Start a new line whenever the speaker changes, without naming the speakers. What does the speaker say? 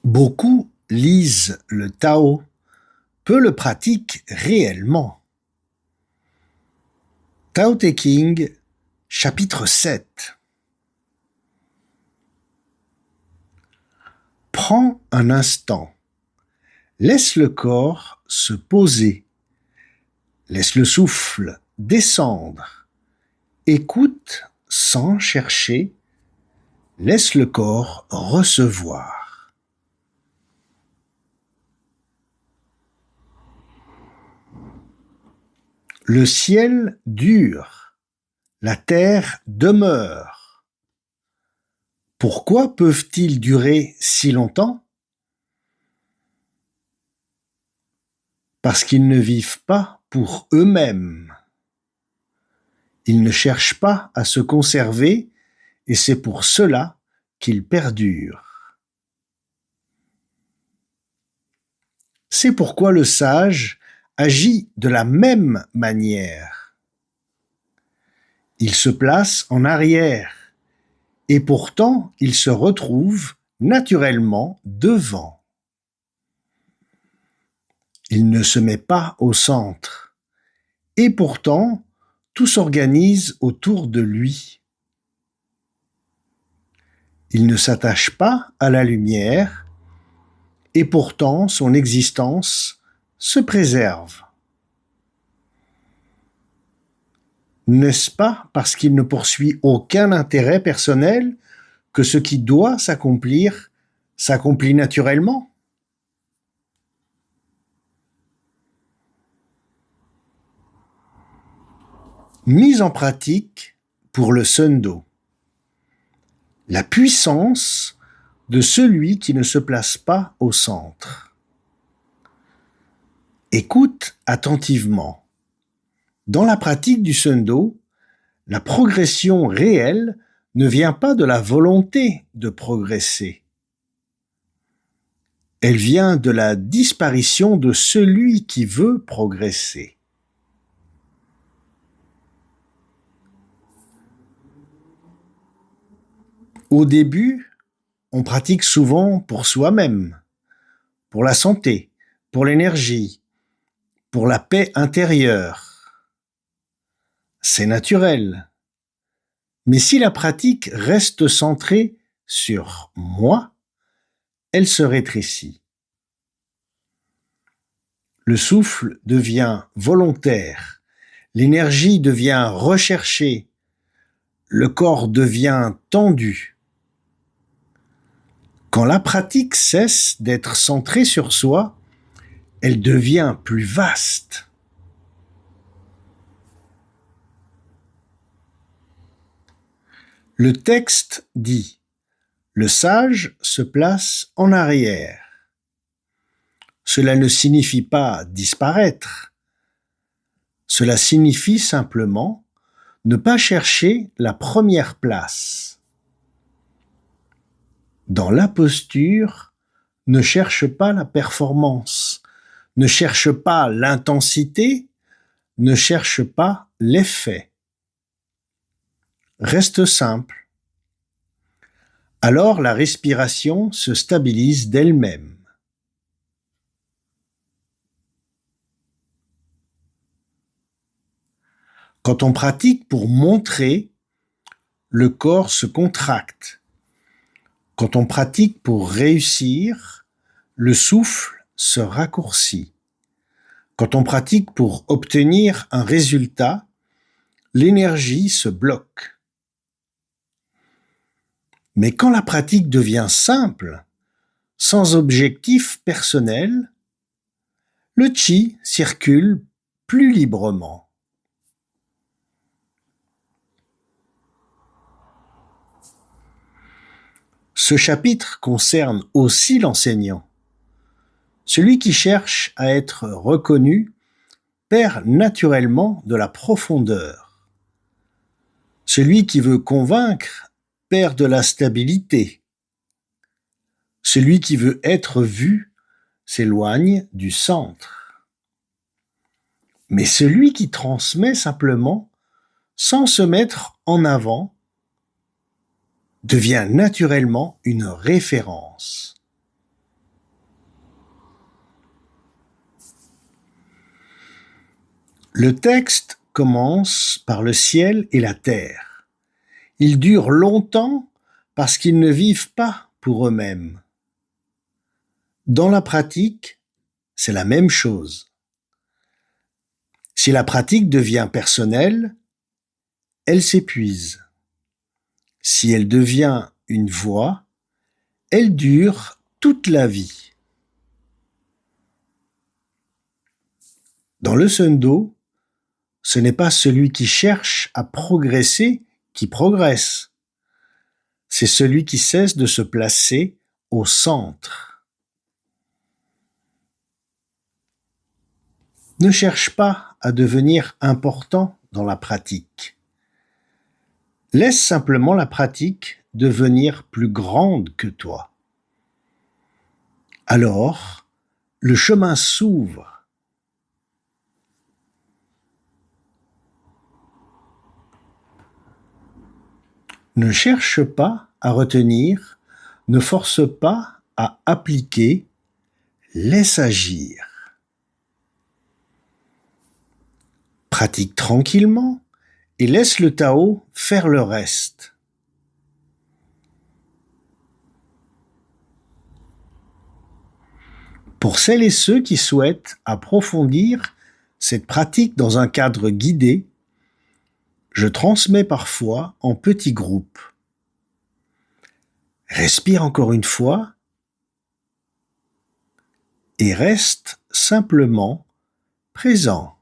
Beaucoup lisent le Tao, peu le pratiquent réellement. Tao Te Ching, chapitre 7. Prends un instant. Laisse le corps se poser. Laisse le souffle descendre. Écoute sans chercher. Laisse le corps recevoir. Le ciel dure, la terre demeure. Pourquoi peuvent-ils durer si longtemps? Parce qu'ils ne vivent pas pour eux-mêmes. Ils ne cherchent pas à se conserver et c'est pour cela qu'ils perdurent. C'est pourquoi le sage agit de la même manière. Il se place en arrière et pourtant il se retrouve naturellement devant. Il ne se met pas au centre et pourtant tout s'organise autour de lui. Il ne s'attache pas à la lumière et pourtant son existence se préserve. N'est-ce pas parce qu'il ne poursuit aucun intérêt personnel que ce qui doit s'accomplir s'accomplit naturellement? Mise en pratique pour le Sendo. La puissance de celui qui ne se place pas au centre. Écoute attentivement. Dans la pratique du Sendo, la progression réelle ne vient pas de la volonté de progresser. Elle vient de la disparition de celui qui veut progresser. Au début, on pratique souvent pour soi-même, pour la santé, pour l'énergie, pour la paix intérieure. C'est naturel. Mais si la pratique reste centrée sur moi, elle se rétrécit. Le souffle devient volontaire, l'énergie devient recherchée, le corps devient tendu. Quand la pratique cesse d'être centrée sur soi, elle devient plus vaste. Le texte dit « Le sage se place en arrière ». Cela ne signifie pas disparaître. Cela signifie simplement ne pas chercher la première place. Dans la posture, ne cherche pas la performance, ne cherche pas l'intensité, ne cherche pas l'effet. Reste simple. Alors la respiration se stabilise d'elle-même. Quand on pratique pour montrer, le corps se contracte. Quand on pratique pour réussir, le souffle se raccourcit. Quand on pratique pour obtenir un résultat, l'énergie se bloque. Mais quand la pratique devient simple, sans objectif personnel, le chi circule plus librement. Ce chapitre concerne aussi l'enseignant. Celui qui cherche à être reconnu perd naturellement de la profondeur. Celui qui veut convaincre perd de la stabilité. Celui qui veut être vu s'éloigne du centre. Mais celui qui transmet simplement, sans se mettre en avant, devient naturellement une référence. Le texte commence par le ciel et la terre. Ils durent longtemps parce qu'ils ne vivent pas pour eux-mêmes. Dans la pratique, c'est la même chose. Si la pratique devient personnelle, elle s'épuise. Si elle devient une voie, elle dure toute la vie. Dans le Sendo, ce n'est pas celui qui cherche à progresser qui progresse. C'est celui qui cesse de se placer au centre. Ne cherche pas à devenir important dans la pratique. Laisse simplement la pratique devenir plus grande que toi. Alors, le chemin s'ouvre. Ne cherche pas à retenir, ne force pas à appliquer, laisse agir. Pratique tranquillement et laisse le Tao faire le reste. Pour celles et ceux qui souhaitent approfondir cette pratique dans un cadre guidé, je transmets parfois en petits groupes. Respire encore une fois et reste simplement présent.